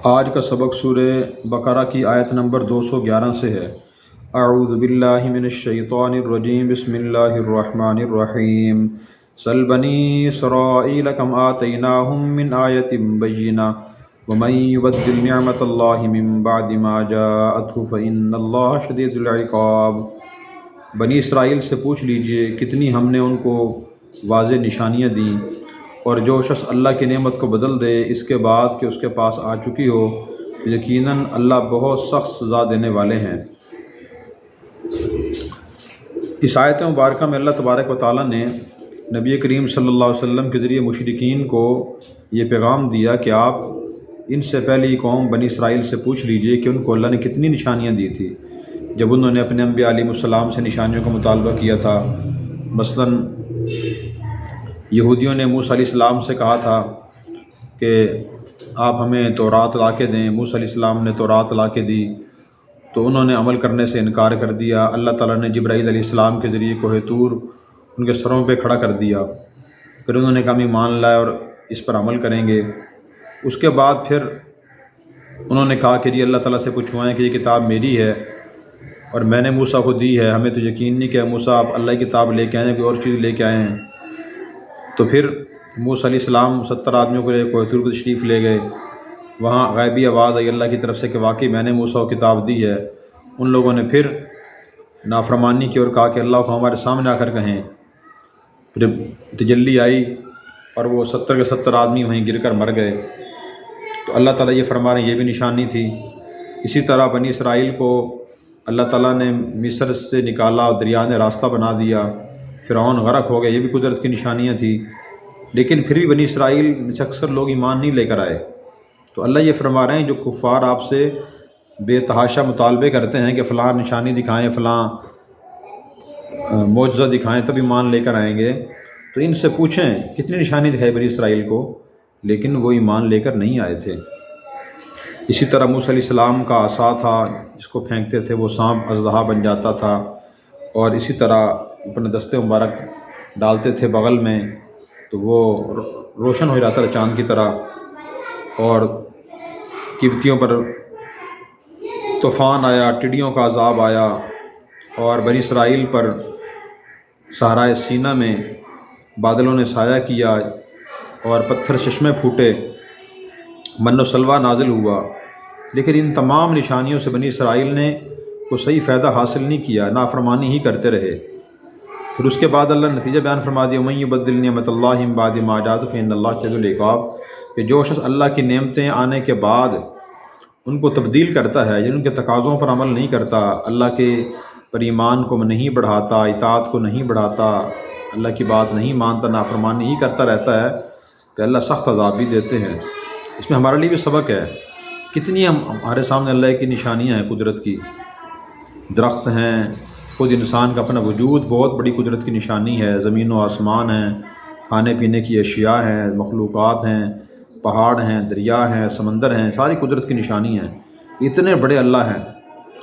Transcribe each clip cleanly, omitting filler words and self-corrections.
آج کا سبق سورہ بقرہ کی آیت نمبر 211 سے ہے۔ اعوذ باللہ من الشیطان الرجیم، بسم اللہ الرحمن الرحیم۔ سل بنی اسرائیل کم آتیناہم من آیت بینہ ومن یبدل نعمت اللہ من بعد ما جاءتہ فإن اللہ شدید العقاب۔ بنی اسرائیل سے پوچھ لیجئے کتنی ہم نے ان کو واضح نشانیاں دیں، اور جو شخص اللہ کی نعمت کو بدل دے اس کے بعد کہ اس کے پاس آ چکی ہو، یقیناً اللہ بہت سخت سزا دینے والے ہیں۔ اس آیت مبارکہ میں اللہ تبارک و تعالیٰ نے نبی کریم صلی اللہ علیہ وسلم کے ذریعے مشرکین کو یہ پیغام دیا کہ آپ ان سے پہلی قوم بنی اسرائیل سے پوچھ لیجئے کہ ان کو اللہ نے کتنی نشانیاں دی تھی جب انہوں نے اپنے انبیاء علیہ السلام سے نشانیوں کا مطالبہ کیا تھا۔ مثلاً یہودیوں نے موسیٰ علیہ السلام سے کہا تھا کہ آپ ہمیں تورات لا کے دیں۔ موسیٰ علیہ السلام نے تورات لا کے دی تو انہوں نے عمل کرنے سے انکار کر دیا۔ اللہ تعالیٰ نے جبرائیل علیہ السلام کے ذریعے کوہ طور ان کے سروں پہ کھڑا کر دیا۔ پھر انہوں نے کہا ہم ایمان لائے اور اس پر عمل کریں گے۔ اس کے بعد پھر انہوں نے کہا کہ جی اللہ تعالیٰ سے پوچھوائیں کہ یہ کتاب میری ہے اور میں نے موسیٰ کو دی ہے، ہمیں تو یقین نہیں کہ موسیٰ آپ اللہ کی کتاب لے کے آئیں کوئی اور چیز لے کے آئے ہیں۔ تو پھر موسیٰ علیہ السلام 70 آدمیوں کو لے کوہ طور پر تشریف لے گئے۔ وہاں غیبی آواز آئی اللہ کی طرف سے کہ واقعی میں نے موسیٰ کو کتاب دی ہے۔ ان لوگوں نے پھر نافرمانی کی اور کہا کہ اللہ کو ہمارے سامنے آ کر کہیں۔ پھر تجلی آئی اور وہ 70 کے 70 آدمی وہیں گر کر مر گئے۔ تو اللہ تعالیٰ یہ فرما رہے ہیں یہ بھی نشانی تھی۔ اسی طرح بنی اسرائیل کو اللہ تعالیٰ نے مصر سے نکالا، دریا نے راستہ بنا دیا، فرعون غرق ہو گیا، یہ بھی قدرت کی نشانیاں تھیں۔ لیکن پھر بھی بنی اسرائیل میں سے اکثر لوگ ایمان نہیں لے کر آئے۔ تو اللہ یہ فرما رہے ہیں جو کفار آپ سے بے تحاشا مطالبے کرتے ہیں کہ فلاں نشانی دکھائیں، فلاں معجزہ دکھائیں تب ایمان لے کر آئیں گے، تو ان سے پوچھیں کتنی نشانی دکھائی بنی اسرائیل کو، لیکن وہ ایمان لے کر نہیں آئے تھے۔ اسی طرح موسیٰ علیہ السلام کا عصا تھا جس کو پھینکتے تھے وہ سانپ اژدہا بن جاتا تھا، اور اسی طرح اپنے دستے مبارک ڈالتے تھے بغل میں تو وہ روشن ہو جاتا تھا چاند کی طرح، اور قبطیوں پر طوفان آیا، ٹڈیوں کا عذاب آیا، اور بنی اسرائیل پر صحرائے سینا میں بادلوں نے سایہ کیا اور پتھر چشمے پھوٹے، من و سلوہ نازل ہوا۔ لیکن ان تمام نشانیوں سے بنی اسرائیل نے کو صحیح فائدہ حاصل نہیں کیا، نافرمانی ہی کرتے رہے۔ پھر اس کے بعد اللہ نے نتیجہ بیان فرما دیا وَمَن یُبَدِّلْ نِعْمَتَ اللَّهِ مِن بَعْدِ مَا جَاءَتْهُ فَإِنَّ اللَّهَ شَدِیدُ الْعِقَابِ، کہ جو شخص اللہ کی نعمتیں آنے کے بعد ان کو تبدیل کرتا ہے، یعنی ان کے تقاضوں پر عمل نہیں کرتا، اللہ کے پر ایمان کو نہیں بڑھاتا، اطاعت کو نہیں بڑھاتا، اللہ کی بات نہیں مانتا، نافرمانی ہی کرتا رہتا ہے، کہ اللہ سخت عذاب بھی دیتے ہیں۔ اس میں ہمارے لیے بھی سبق ہے، کتنی ہمارے سامنے اللہ کی نشانیاں ہیں قدرت کی، درخت ہیں، خود انسان کا اپنا وجود بہت بڑی قدرت کی نشانی ہے، زمین و آسمان ہیں، کھانے پینے کی اشیاء ہیں، مخلوقات ہیں، پہاڑ ہیں، دریا ہیں، سمندر ہیں، ساری قدرت کی نشانی ہیں۔ اتنے بڑے اللہ ہیں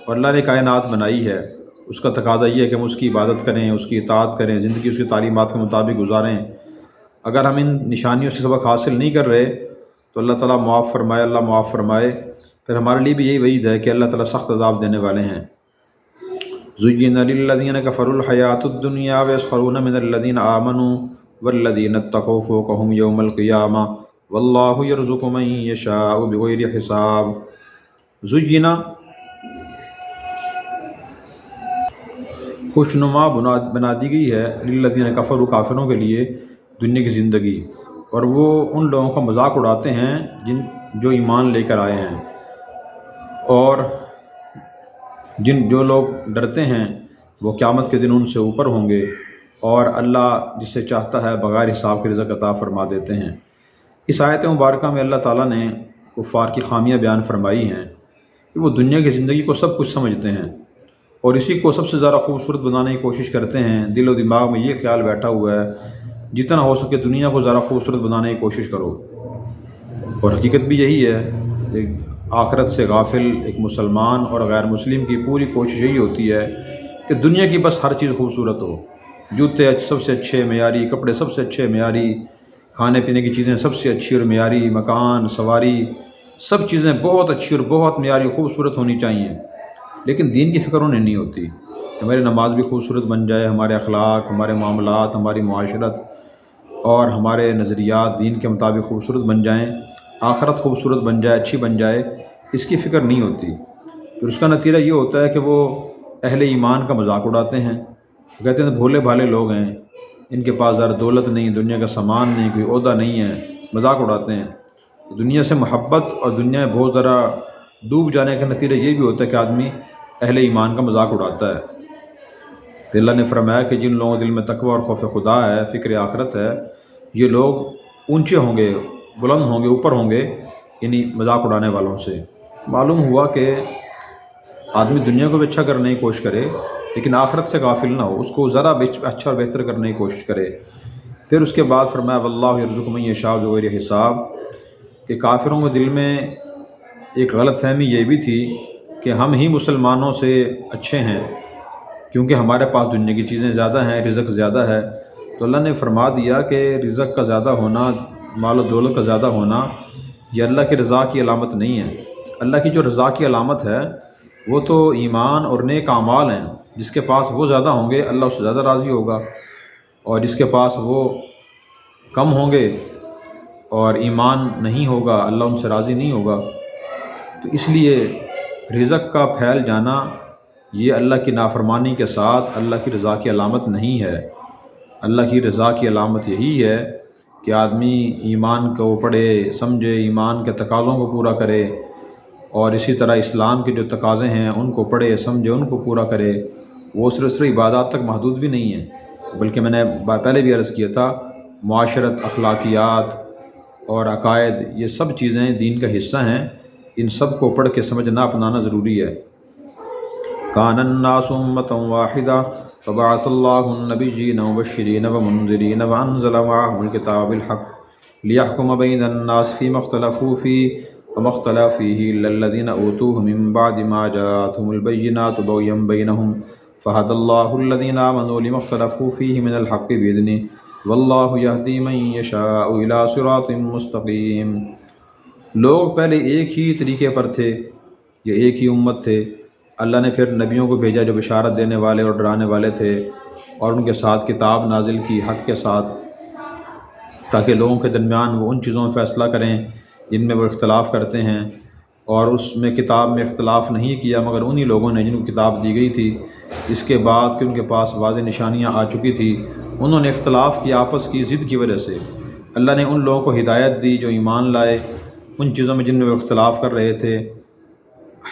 اور اللہ نے کائنات بنائی ہے، اس کا تقاضا یہ ہے کہ ہم اس کی عبادت کریں، اس کی اطاعت کریں، زندگی اس کی تعلیمات کے مطابق گزاریں۔ اگر ہم ان نشانیوں سے سبق حاصل نہیں کر رہے تو اللہ تعالیٰ معاف فرمائے، اللہ معاف فرمائے۔ پھر ہمارے لیے بھی یہی وعید ہے کہ اللہ تعالیٰ سخت عذاب دینے والے ہیں۔ زُيِّنَ لِلَّذِينَ كَفَرُوا الْحَيَاةُ الدُّنْيَا وَيَسْخَرُونَ مِنَ الَّذِينَ آمَنُوا وَالَّذِينَ اتَّقَوْا فَوْقَهُمْ يَوْمَ الْقِيَامَةِ وَاللَّهُ يَرْزُقُ مَن يَشَاءُ بِغَيْرِ حِسَابٍ۔ زُيِّنَ خوشنما بنا دی گئی ہے للذین کفروا کافروں کے لیے دنیا کی زندگی، اور وہ ان لوگوں کا مذاق اڑاتے ہیں جو ایمان لے کر آئے ہیں، اور جو لوگ ڈرتے ہیں وہ قیامت کے دن ان سے اوپر ہوں گے، اور اللہ جسے چاہتا ہے بغیر حساب کے رزق عطا فرما دیتے ہیں۔ اس آیت مبارکہ میں اللہ تعالیٰ نے کفار کی خامیاں بیان فرمائی ہیں کہ وہ دنیا کی زندگی کو سب کچھ سمجھتے ہیں اور اسی کو سب سے زیادہ خوبصورت بنانے کی کوشش کرتے ہیں۔ دل و دماغ میں یہ خیال بیٹھا ہوا ہے جتنا ہو سکے دنیا کو زیادہ خوبصورت بنانے کی کوشش کرو، اور حقیقت بھی یہی ہے۔ آخرت سے غافل ایک مسلمان اور غیر مسلم کی پوری کوشش یہی ہوتی ہے کہ دنیا کی بس ہر چیز خوبصورت ہو، جوتے سب سے اچھے معیاری، کپڑے سب سے اچھے معیاری، کھانے پینے کی چیزیں سب سے اچھی اور معیاری، مکان، سواری سب چیزیں بہت اچھی اور بہت معیاری خوبصورت ہونی چاہیے، لیکن دین کی فکر انہیں نہیں ہوتی۔ ہماری نماز بھی خوبصورت بن جائے، ہمارے اخلاق، ہمارے معاملات، ہماری معاشرت اور ہمارے نظریات دین کے مطابق خوبصورت بن جائیں، آخرت خوبصورت بن جائے، اچھی بن جائے، اس کی فکر نہیں ہوتی۔ پھر اس کا نتیجہ یہ ہوتا ہے کہ وہ اہل ایمان کا مذاق اڑاتے ہیں، کہتے ہیں بھولے بھالے لوگ ہیں، ان کے پاس زیادہ دولت نہیں، دنیا کا سامان نہیں، کوئی عہدہ نہیں ہے، مذاق اڑاتے ہیں۔ دنیا سے محبت اور دنیا میں بہت ذرا ڈوب جانے کا نتیجہ یہ بھی ہوتا ہے کہ آدمی اہل ایمان کا مذاق اڑاتا ہے۔ پھر اللہ نے فرمایا کہ جن لوگوں کے دل میں تقوی اور خوف خدا ہے، فکر آخرت ہے، یہ لوگ اونچے ہوں گے، بلند ہوں گے، اوپر ہوں گے یعنی مذاق اڑانے والوں سے۔ معلوم ہوا کہ آدمی دنیا کو بھی اچھا کرنے کی کوشش کرے لیکن آخرت سے غافل نہ ہو، اس کو ذرا اچھا اور بہتر کرنے کی کوشش کرے۔ پھر اس کے بعد فرمایا واللہ یرزق من یشاء بغیر حساب، کہ کافروں کے دل میں ایک غلط فہمی یہ بھی تھی کہ ہم ہی مسلمانوں سے اچھے ہیں کیونکہ ہمارے پاس دنیا کی چیزیں زیادہ ہیں، رزق زیادہ ہے۔ تو اللہ نے فرما دیا کہ رزق کا زیادہ ہونا، مال و دولت کا زیادہ ہونا یہ اللہ کی رضا کی علامت نہیں ہے۔ اللہ کی جو رضا کی علامت ہے وہ تو ایمان اور نیک اعمال ہیں۔ جس کے پاس وہ زیادہ ہوں گے اللہ اس سے زیادہ راضی ہوگا، اور جس کے پاس وہ کم ہوں گے اور ایمان نہیں ہوگا اللہ ان سے راضی نہیں ہوگا۔ تو اس لیے رزق کا پھیل جانا یہ اللہ کی نافرمانی کے ساتھ اللہ کی رضا کی علامت نہیں ہے۔ اللہ کی رضا کی علامت یہی ہے کہ آدمی ایمان کو پڑھے سمجھے، ایمان کے تقاضوں کو پورا کرے، اور اسی طرح اسلام کے جو تقاضے ہیں ان کو پڑھے سمجھے، ان کو پورا کرے۔ وہ صرف عبادات تک محدود بھی نہیں ہے، بلکہ میں نے پہلے بھی عرض کیا تھا معاشرت، اخلاقیات اور عقائد یہ سب چیزیں دین کا حصہ ہیں، ان سب کو پڑھ کے سمجھنا اپنانا ضروری ہے۔ کان الناس امۃ واحدہ فبعث اللہ النبیین مبشرین ومنذرین وانزل معهم الکتاب بالحق لیحکم بین الناس فیما اختلفوا فیہ وما اختلف فیہ الا الذین اوتوہ من بعد ما جاءتهم البینات بغیا بینہم فہدی اللہ الذین آمنوا لما اختلفوا فیہ من الحق بإذنہ واللہ یہدی من یشاء الی صراط مستقیم۔ لوگ پہلے ایک ہی طریقے پر تھے، یہ ایک ہی امت تھے۔ اللہ نے پھر نبیوں کو بھیجا جو بشارت دینے والے اور ڈرانے والے تھے، اور ان کے ساتھ کتاب نازل کی حق کے ساتھ، تاکہ لوگوں کے درمیان وہ ان چیزوں میں فیصلہ کریں جن میں وہ اختلاف کرتے ہیں، اور اس میں کتاب میں اختلاف نہیں کیا مگر انہی لوگوں نے جن کو کتاب دی گئی تھی اس کے بعد کہ ان کے پاس واضح نشانیاں آ چکی تھی۔ انہوں نے اختلاف کی آپس کی ضد کی وجہ سے۔ اللہ نے ان لوگوں کو ہدایت دی جو ایمان لائے ان چیزوں میں جن میں وہ اختلاف کر رہے تھے،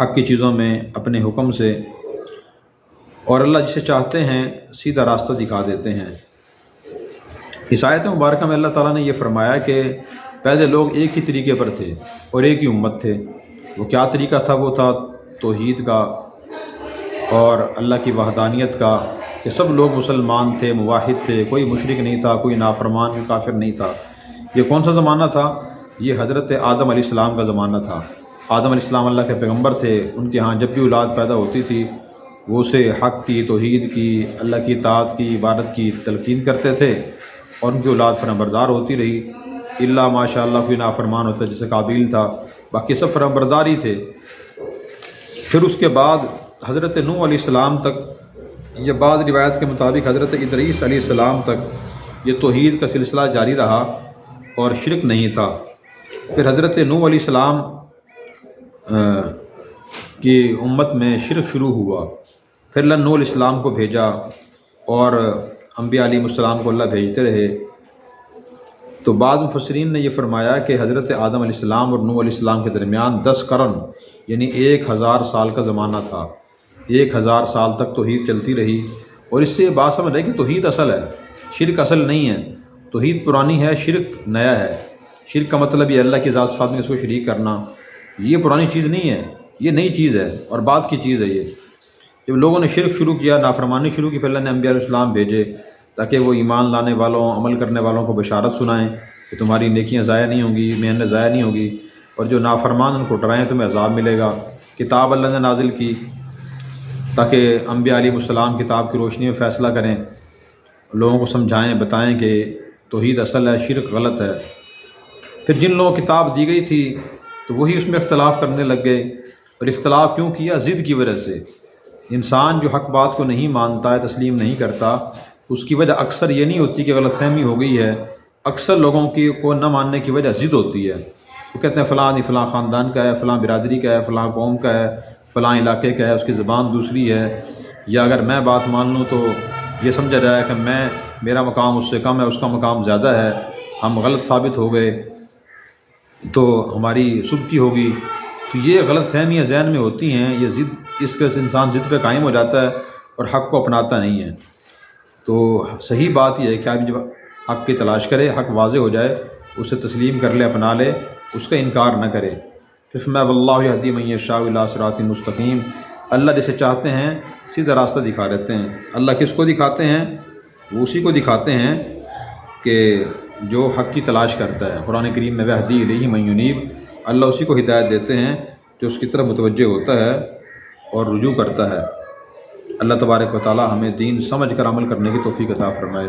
حق کی چیزوں میں اپنے حکم سے، اور اللہ جسے چاہتے ہیں سیدھا راستہ دکھا دیتے ہیں۔ اس آیت مبارکہ میں اللہ تعالیٰ نے یہ فرمایا کہ پہلے لوگ ایک ہی طریقے پر تھے اور ایک ہی امت تھے۔ وہ کیا طریقہ تھا؟ وہ تھا توحید کا اور اللہ کی وحدانیت کا، کہ سب لوگ مسلمان تھے، موحد تھے، کوئی مشرک نہیں تھا، کوئی نافرمان، کوئی کافر نہیں تھا۔ یہ کون سا زمانہ تھا؟ یہ حضرت آدم علیہ السلام کا زمانہ تھا۔ آدم علیہ السلام اللہ کے پیغمبر تھے، ان کے ہاں جب بھی اولاد پیدا ہوتی تھی وہ اسے حق کی، توحید کی، اللہ کی اطاعت کی، عبادت کی تلقین کرتے تھے، اور ان کی اولاد فرمانبردار ہوتی رہی، الا ماشاء اللہ کوئی نافرمان ہوتا جیسے قابیل تھا، باقی سب فرمانبردار ہی تھے۔ پھر اس کے بعد حضرت نوح علیہ السلام تک، یہ بعض روایت کے مطابق حضرت ادریس علیہ السلام تک یہ توحید کا سلسلہ جاری رہا اور شرک نہیں تھا۔ پھر حضرت نوح علیہ السلام کی امت میں شرک شروع ہوا، پھر اللہ نوح علیہ السلام کو بھیجا، اور انبیاء علیہ السلام کو اللہ بھیجتے رہے۔ تو بعض مفسرین نے یہ فرمایا کہ حضرت آدم علیہ السلام اور نوح علیہ السلام کے درمیان 10 قرن یعنی 1000 سال کا زمانہ تھا۔ 1000 سال تک توحید چلتی رہی، اور اس سے یہ بات سمجھ رہے کہ توحید اصل ہے، شرک اصل نہیں ہے۔ توحید پرانی ہے، شرک نیا ہے۔ شرک کا مطلب یہ اللہ کی ذات صفات میں اس کو شریک کرنا، یہ پرانی چیز نہیں ہے، یہ نئی چیز ہے اور بعد کی چیز ہے۔ یہ جب لوگوں نے شرک شروع کیا، نافرمانی شروع کی، پھر اللہ نے انبیاء علیہ السلام بھیجے تاکہ وہ ایمان لانے والوں، عمل کرنے والوں کو بشارت سنائیں کہ تمہاری نیکیاں ضائع نہیں ہوں گی، محنت ضائع نہیں ہوگی، اور جو نافرمان ان کو ڈرائیں تمہیں عذاب ملے گا۔ کتاب اللہ نے نازل کی تاکہ انبیاء علیہ السلام کتاب کی روشنی میں فیصلہ کریں، لوگوں کو سمجھائیں، بتائیں کہ توحید اصل ہے، شرک غلط ہے۔ پھر جن لوگوں کو کتاب دی گئی تھی تو وہی اس میں اختلاف کرنے لگ گئے، اور اختلاف کیوں کیا؟ ضد کی وجہ سے۔ انسان جو حق بات کو نہیں مانتا ہے، تسلیم نہیں کرتا، اس کی وجہ اکثر یہ نہیں ہوتی کہ غلط فہمی ہو گئی ہے، اکثر لوگوں کی کو نہ ماننے کی وجہ ضد ہوتی ہے۔ وہ کہتے ہیں فلاں فلاں خاندان کا ہے، فلاں برادری کا ہے، فلاں قوم کا ہے، فلاں علاقے کا ہے، اس کی زبان دوسری ہے، یا اگر میں بات مان لوں تو یہ سمجھا جائے کہ میرا مقام اس سے کم ہے، اس کا مقام زیادہ ہے، ہم غلط ثابت ہو گئے تو ہماری سبکی ہوگی۔ تو یہ غلط فہمیاں ذہن میں ہوتی ہیں، یہ ضد، اس کے سے انسان ضد پہ قائم ہو جاتا ہے اور حق کو اپناتا نہیں ہے۔ تو صحیح بات یہ ہے کہ آدمی جب حق کی تلاش کرے، حق واضح ہو جائے، اسے تسلیم کر لے، اپنا لے، اس کا انکار نہ کرے۔ پھر میں واللہ یہدی من یشاء الی صراط مستقیم، اللہ جسے چاہتے ہیں سیدھا راستہ دکھا دیتے ہیں۔ اللہ کس کو دکھاتے ہیں؟ وہ اسی کو دکھاتے ہیں کہ جو حق کی تلاش کرتا ہے۔ قرآن کریم میں وہدی الیہ من ینیب، اللہ اسی کو ہدایت دیتے ہیں جو اس کی طرف متوجہ ہوتا ہے اور رجوع کرتا ہے۔ اللہ تبارک و تعالی ہمیں دین سمجھ کر عمل کرنے کی توفیق عطا فرمائے۔